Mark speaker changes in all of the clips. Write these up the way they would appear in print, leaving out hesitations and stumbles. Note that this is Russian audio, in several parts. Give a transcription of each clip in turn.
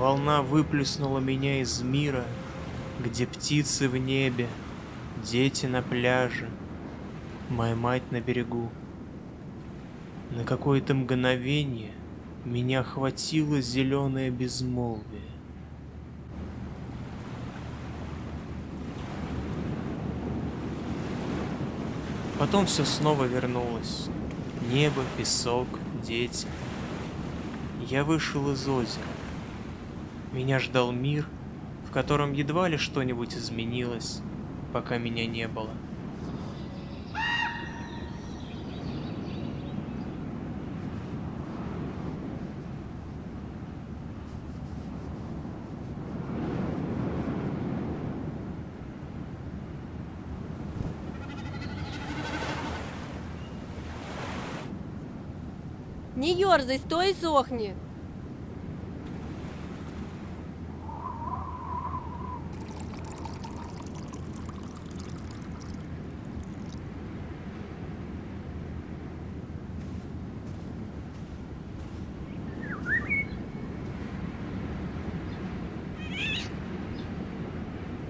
Speaker 1: Волна выплеснула меня из мира, где птицы в небе, дети на пляже, моя мать на берегу. На какое-то мгновение меня охватило зеленое безмолвие. Потом все снова вернулось. Небо, песок, дети. Я вышел из озера. Меня ждал мир, в котором едва ли что-нибудь изменилось, пока меня не было.
Speaker 2: Не ерзай, стой и сохни.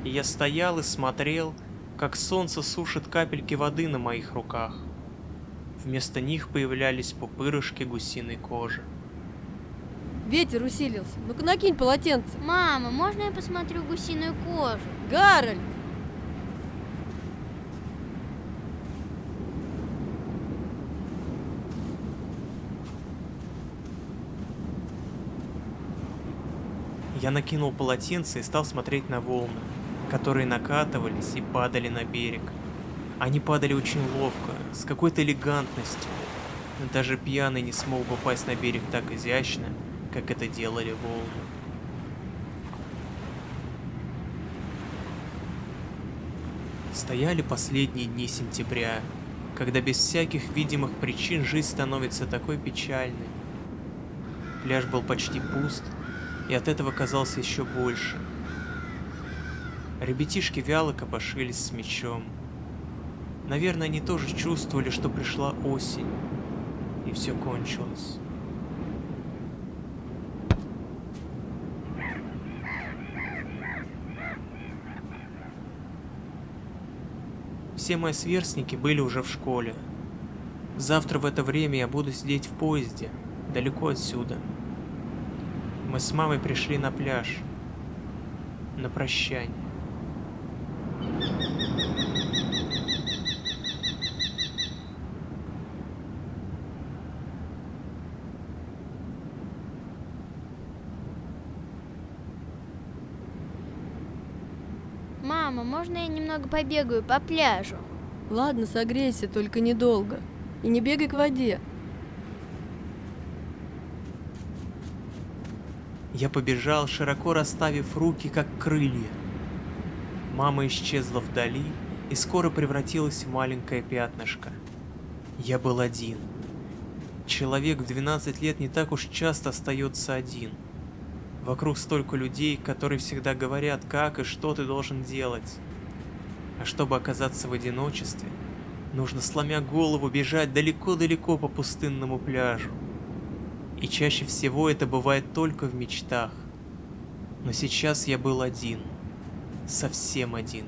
Speaker 1: И я стоял и смотрел, как солнце сушит капельки воды на моих руках. Вместо них появлялись пупырышки гусиной кожи.
Speaker 2: Ветер усилился. Ну-ка накинь полотенце.
Speaker 3: Мама, можно я посмотрю гусиную кожу?
Speaker 2: Гарольд!
Speaker 1: Я накинул полотенце и стал смотреть на волны, которые накатывались и падали на берег. Они падали очень ловко, с какой-то элегантностью. Даже пьяный не смог бы упасть на берег так изящно, как это делали волны. Стояли последние дни сентября, когда без всяких видимых причин жизнь становится такой печальной. Пляж был почти пуст, и от этого казался еще больше. Ребятишки вяло копошились с мячом. Наверное, они тоже чувствовали, что пришла осень, и все кончилось. Все мои сверстники были уже в школе. Завтра в это время я буду сидеть в поезде, далеко отсюда. Мы с мамой пришли на пляж, на прощание.
Speaker 3: Мама, можно я немного побегаю по пляжу?
Speaker 2: Ладно, согрейся, только недолго. И не бегай к воде.
Speaker 1: Я побежал, широко расставив руки, как крылья. Мама исчезла вдали и скоро превратилась в маленькое пятнышко. Я был один. Человек в 12 лет не так уж часто остается один. Вокруг столько людей, которые всегда говорят, как и что ты должен делать. А чтобы оказаться в одиночестве, нужно, сломя голову, бежать далеко-далеко по пустынному пляжу. И чаще всего это бывает только в мечтах. Но сейчас я был один. Совсем один.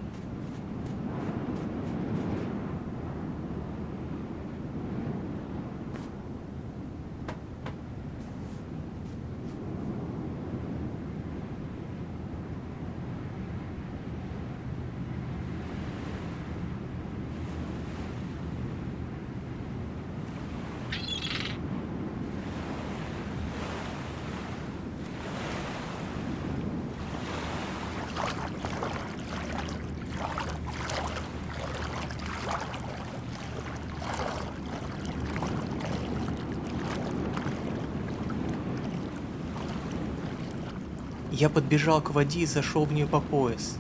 Speaker 1: Я подбежал к воде и зашел в нее по пояс.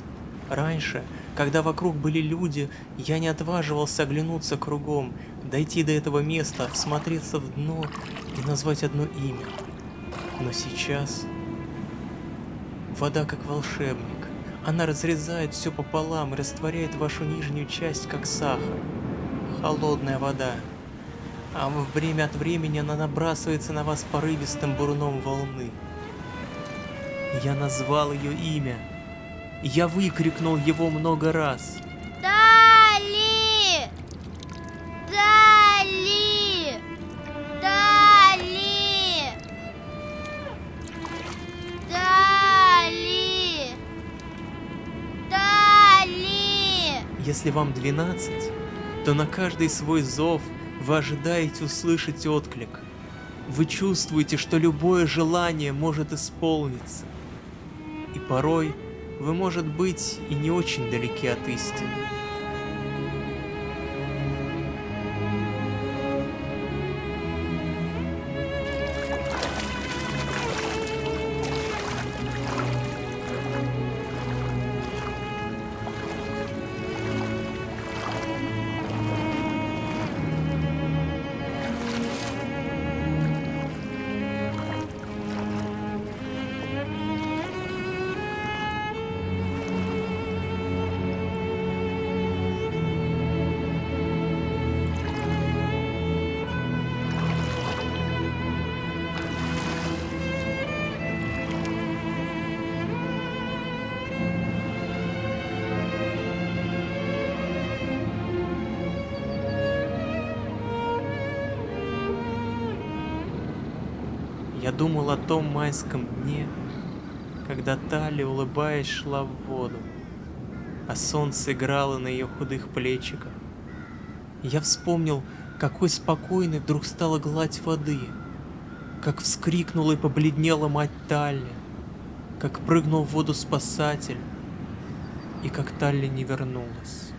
Speaker 1: Раньше, когда вокруг были люди, я не отваживался оглянуться кругом, дойти до этого места, всмотреться в дно и назвать одно имя. Но сейчас вода как волшебник. Она разрезает все пополам и растворяет вашу нижнюю часть, как сахар. Холодная вода. А время от времени она набрасывается на вас порывистым бурном волны. Я назвал ее имя. Я выкрикнул его много раз.
Speaker 3: Тали! Тали! Тали! Тали! Тали!
Speaker 1: Если вам 12, то на каждый свой зов вы ожидаете услышать отклик. Вы чувствуете, что любое желание может исполниться. И порой вы, может быть, и не очень далеки от истины. Я думал о том майском дне, когда Тали, улыбаясь, шла в воду, а солнце играло на ее худых плечиках. Я вспомнил, какой спокойной вдруг стала гладь воды, как вскрикнула и побледнела мать Талли, как прыгнул в воду спасатель, и как Талли не вернулась.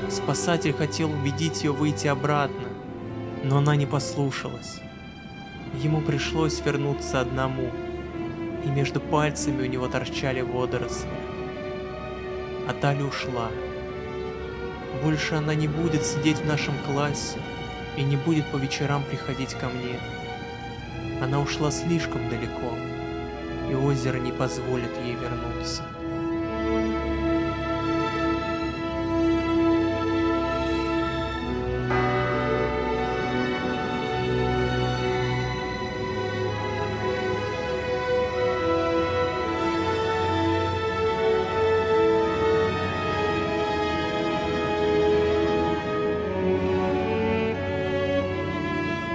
Speaker 1: Спасатель хотел убедить ее выйти обратно, но она не послушалась. Ему пришлось вернуться одному, и между пальцами у него торчали водоросли. А Таля ушла. Больше она не будет сидеть в нашем классе и не будет по вечерам приходить ко мне. Она ушла слишком далеко, и озеро не позволит ей вернуться.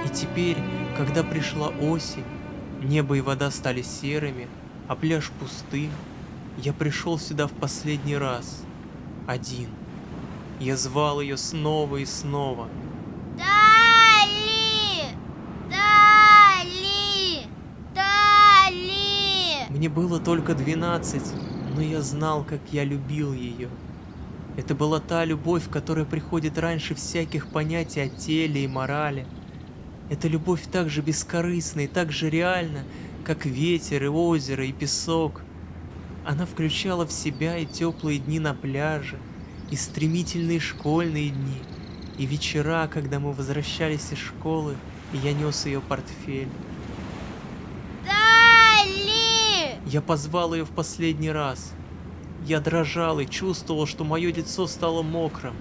Speaker 1: И теперь, когда пришла осень, небо и вода стали серыми, а пляж пустым, я пришел сюда в последний раз, один. Я звал ее снова и снова.
Speaker 3: Тали! Тали! Тали!
Speaker 1: Мне было только 12, но я знал, как я любил ее. Это была та любовь, которая приходит раньше всяких понятий о теле и морали. Эта любовь так же бескорыстна и так же реальна, как ветер и озеро и песок. Она включала в себя и теплые дни на пляже, и стремительные школьные дни, и вечера, когда мы возвращались из школы, и я нес ее портфель.
Speaker 3: Дали!
Speaker 1: Я позвал ее в последний раз. Я дрожал и чувствовал, что мое лицо стало мокрым,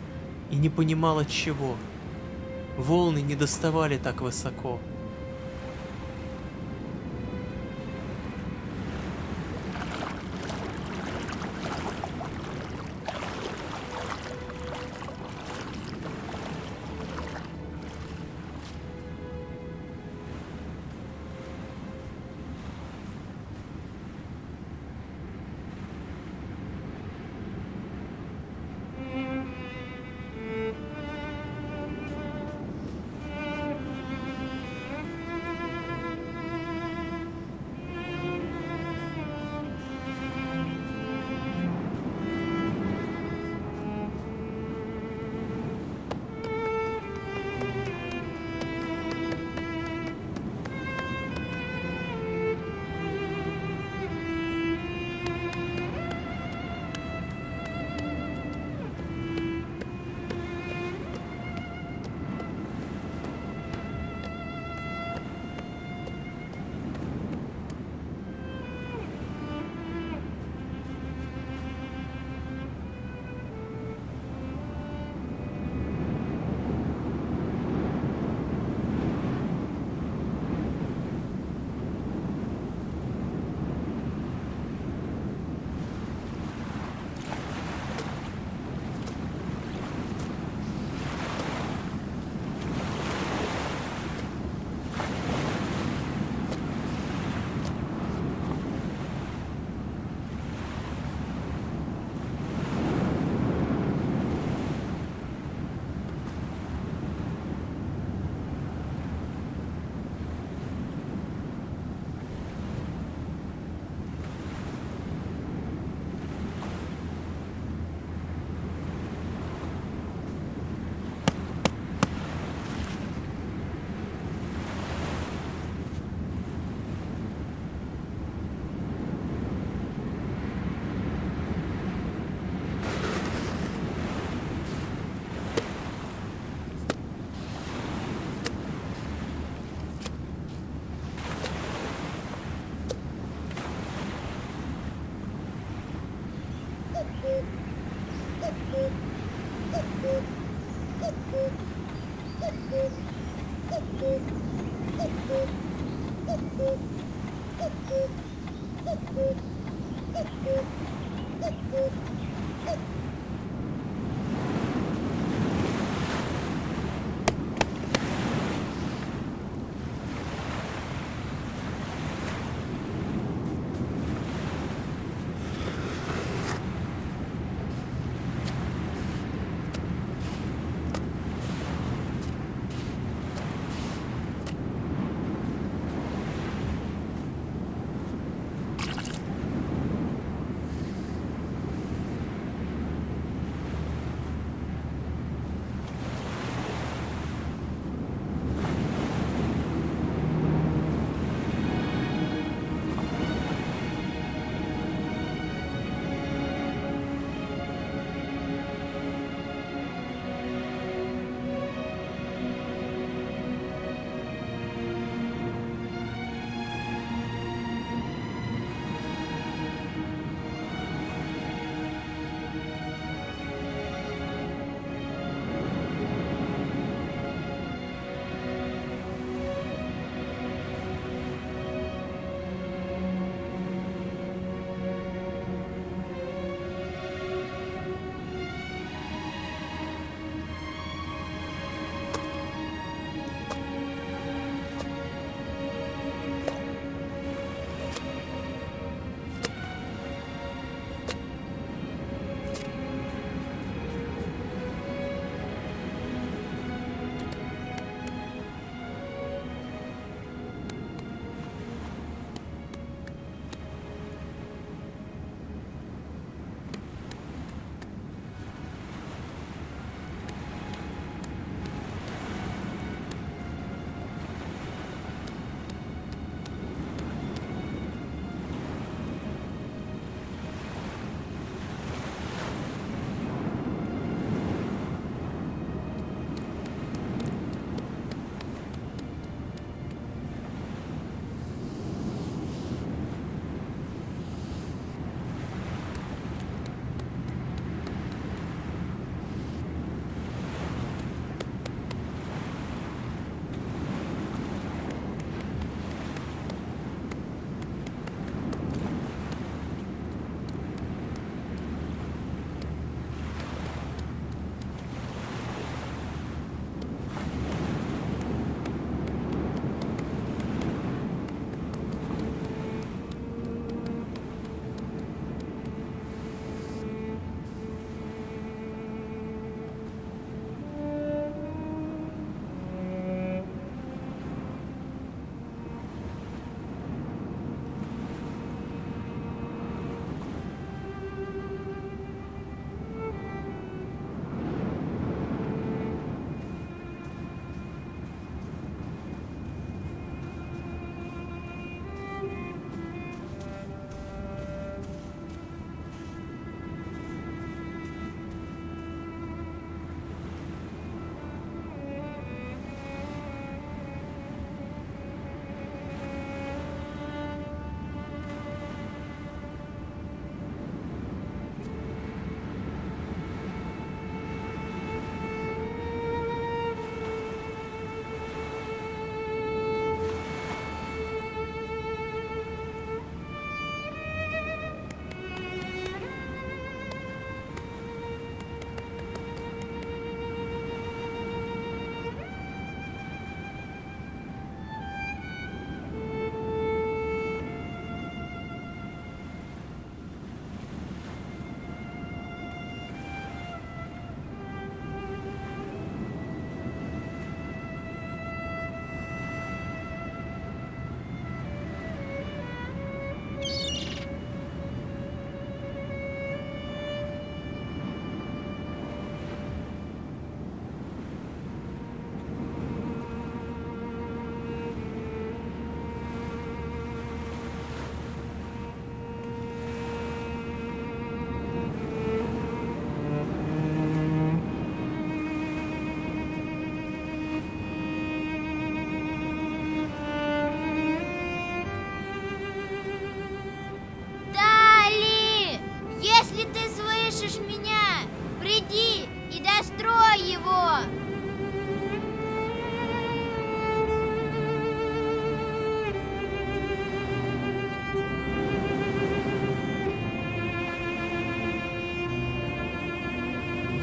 Speaker 1: и не понимал от чего. Волны не доставали так высоко.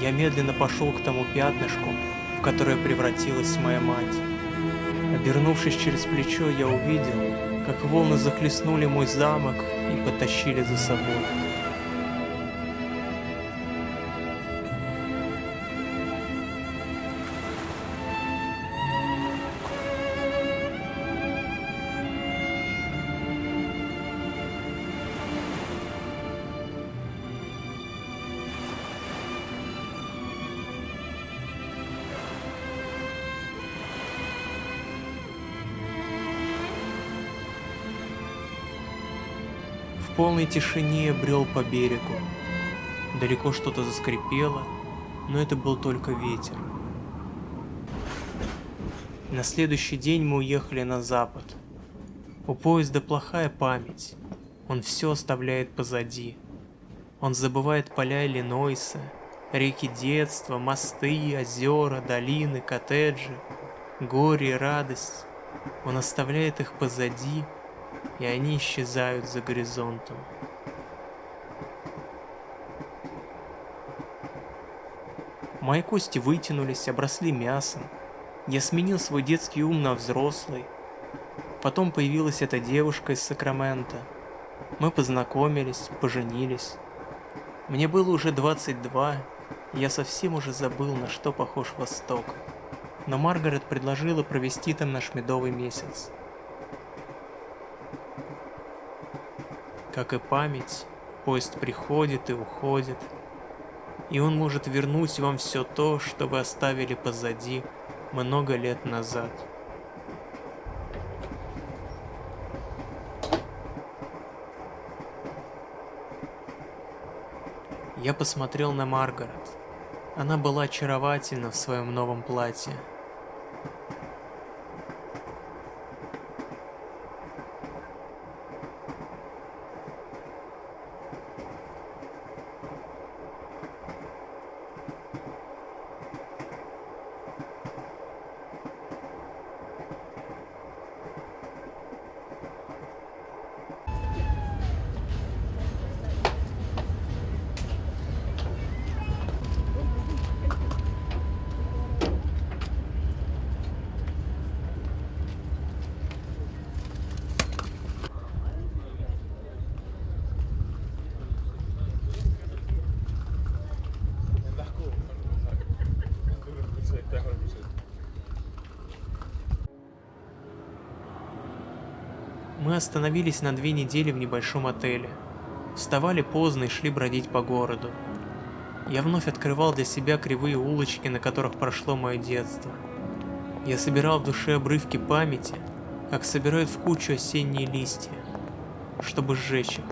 Speaker 1: Я медленно пошел к тому пятнышку, в которое превратилась моя мать. Обернувшись через плечо, я увидел, как волны захлестнули мой замок и потащили за собой. В полной тишине я брел по берегу. Далеко что-то заскрипело, но это был только ветер. На следующий день мы уехали на запад. У поезда плохая память. Он все оставляет позади. Он забывает поля Иллинойса, реки детства, мосты, озера, долины, коттеджи, горе и радость. Он оставляет их позади, и они исчезают за горизонтом. Мои кости вытянулись, обросли мясом. Я сменил свой детский ум на взрослый. Потом появилась эта девушка из Сакрамента. Мы познакомились, поженились. Мне было уже 22, и я совсем уже забыл, на что похож Восток. Но Маргарет предложила провести там наш медовый месяц. Как и память, поезд приходит и уходит, и он может вернуть вам все то, что вы оставили позади много лет назад. Я посмотрел на Маргарет. Она была очаровательна в своем новом платье. Мы остановились на 2 недели в небольшом отеле. Вставали поздно и шли бродить по городу. Я вновь открывал для себя кривые улочки, на которых прошло мое детство. Я собирал в душе обрывки памяти, как собирают в кучу осенние листья, чтобы сжечь их.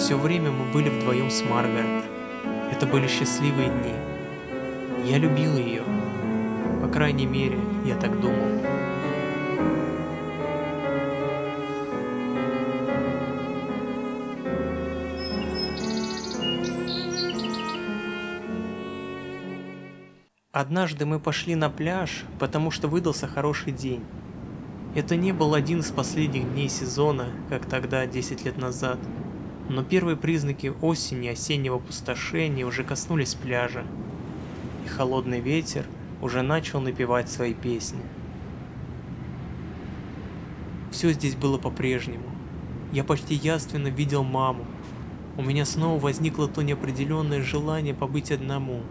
Speaker 1: Все время мы были вдвоем с Маргарет. Это были счастливые дни. Я любил ее. По крайней мере, я так думал. Однажды мы пошли на пляж, потому что выдался хороший день. Это не был один из последних дней сезона, как тогда, 10 лет назад. Но первые признаки осени и осеннего опустошения уже коснулись пляжа. И холодный ветер уже начал напевать свои песни. Все здесь было по-прежнему. Я почти явственно видел маму. У меня снова возникло то неопределенное желание побыть одному.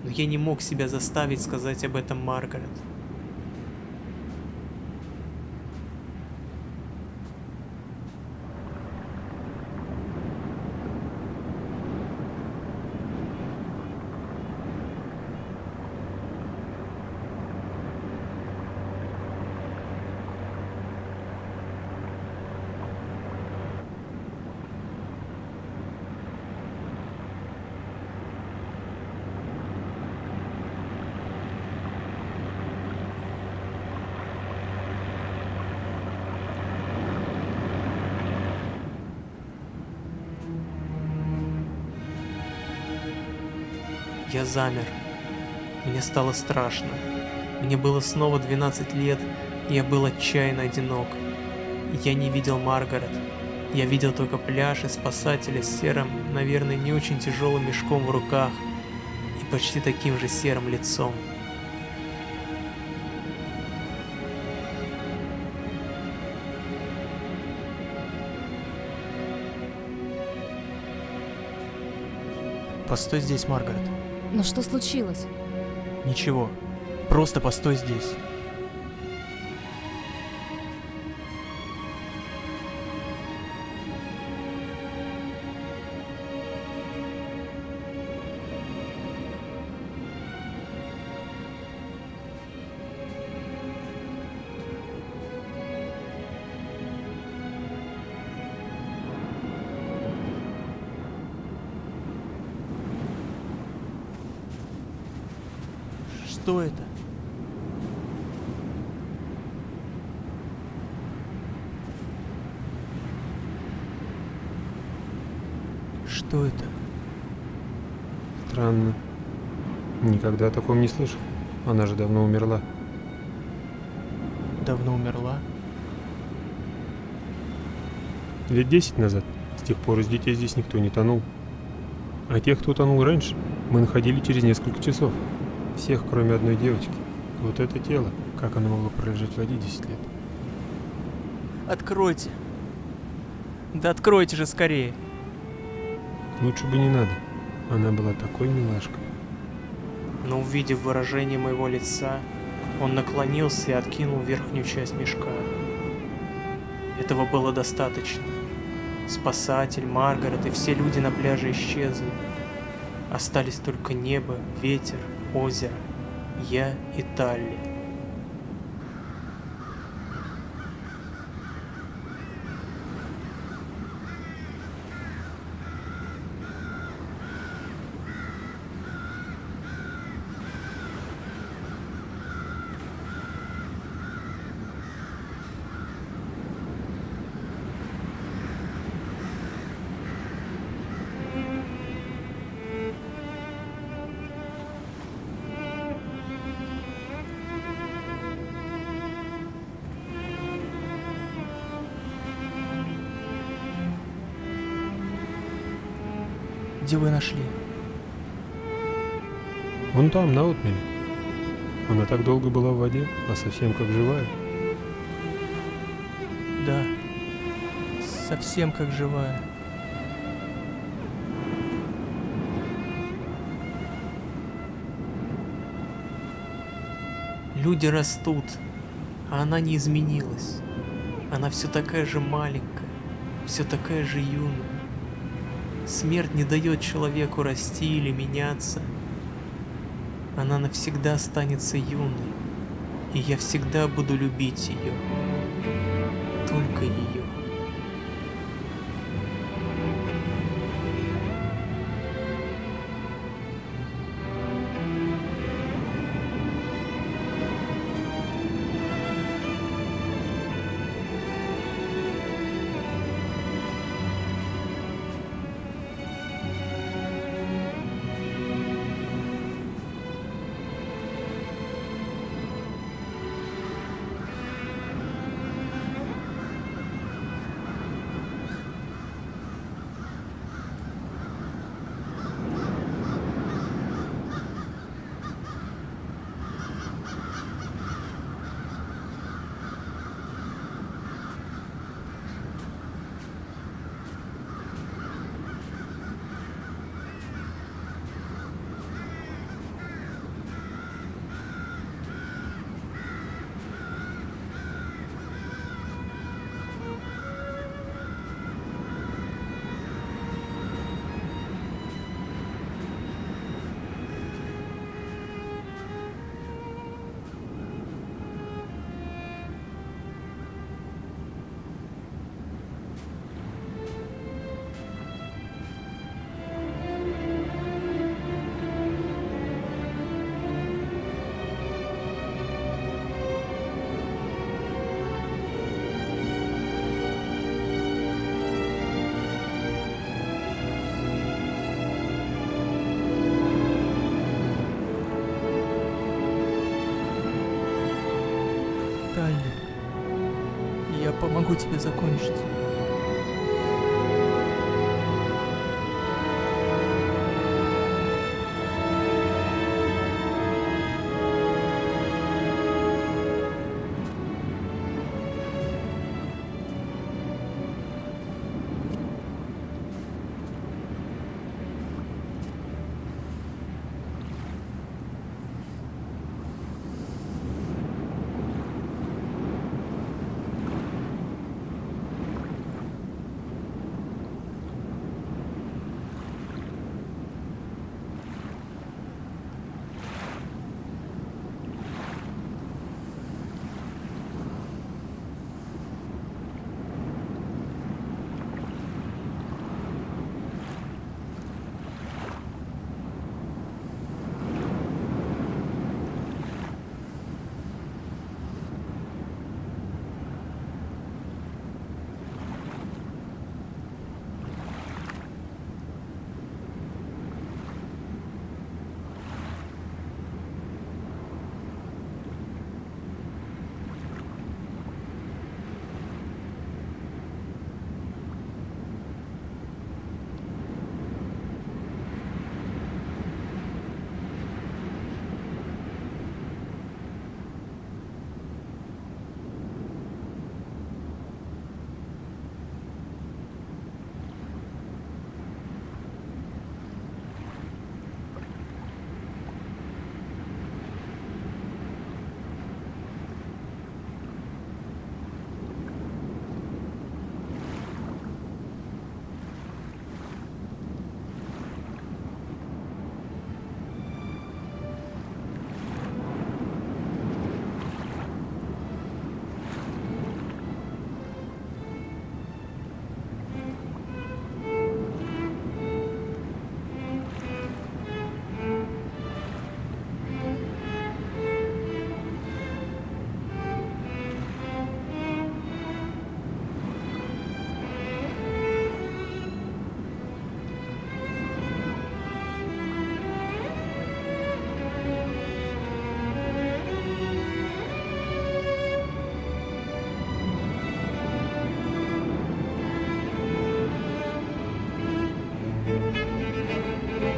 Speaker 1: Но я не мог себя заставить сказать об этом Маргарет. Я замер. Мне стало страшно. Мне было снова 12 лет, и я был отчаянно одинок. Я не видел Маргарет. Я видел только пляж и спасателя с серым, наверное, не очень тяжелым мешком в руках и почти таким же серым лицом. Постой здесь, Маргарет.
Speaker 2: Но что случилось?
Speaker 1: Ничего. Просто постой здесь. Что это? Что это?
Speaker 4: Странно. Никогда о таком не слышал. Она же давно умерла.
Speaker 1: Давно умерла?
Speaker 4: Лет 10 назад. С тех пор из детей здесь никто не тонул. А тех, кто тонул раньше, мы находили через несколько часов. Всех, кроме одной девочки. Вот это тело. Как оно могло пролежать в воде 10 лет?
Speaker 1: Откройте. Да откройте же скорее.
Speaker 4: Лучше бы не надо. Она была такой милашкой.
Speaker 1: Но увидев выражение моего лица, он наклонился и откинул верхнюю часть мешка. Этого было достаточно. Спасатель, Маргарет и все люди на пляже исчезли. Остались только небо, ветер, озеро, я и Талли. Где вы нашли?
Speaker 4: Вон там, на отмеле. Она так долго была в воде, а совсем как живая.
Speaker 1: Да, совсем как живая. Люди растут, а она не изменилась. Она все такая же маленькая, все такая же юная. Смерть не дает человеку расти или меняться. Она навсегда останется юной, и я всегда буду любить ее. Только ее. помогу тебе закончить.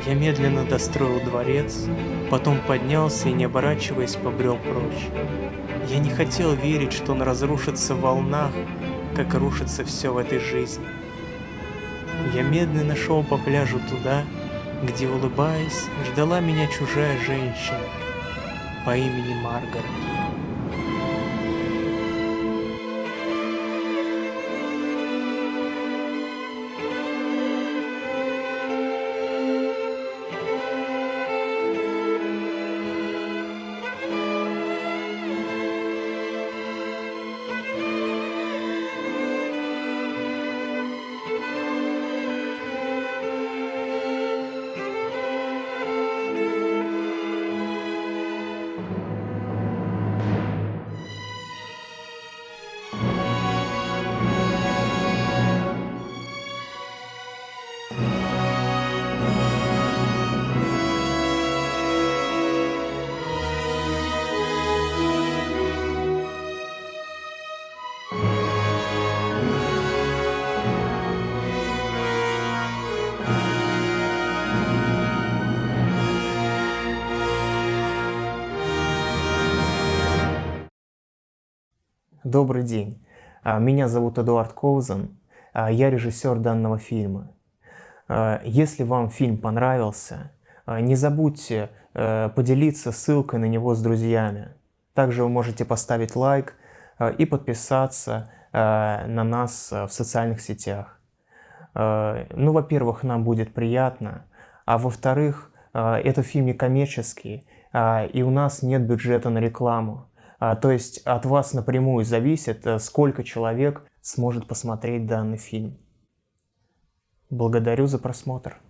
Speaker 1: Я медленно достроил дворец, потом поднялся и, не оборачиваясь, побрел прочь. Я не хотел верить, что он разрушится в волнах, как рушится все в этой жизни. Я медленно шел по пляжу туда, где, улыбаясь, ждала меня чужая женщина по имени Маргарет.
Speaker 5: Добрый день. Меня зовут Эдуард Коузен. Я режиссер данного фильма. Если вам фильм понравился, не забудьте поделиться ссылкой на него с друзьями. Также вы можете поставить лайк и подписаться на нас в социальных сетях. Ну, во-первых, нам будет приятно, а во-вторых, это фильм не коммерческий, и у нас нет бюджета на рекламу. То есть от вас напрямую зависит, сколько человек сможет посмотреть данный фильм. Благодарю за просмотр.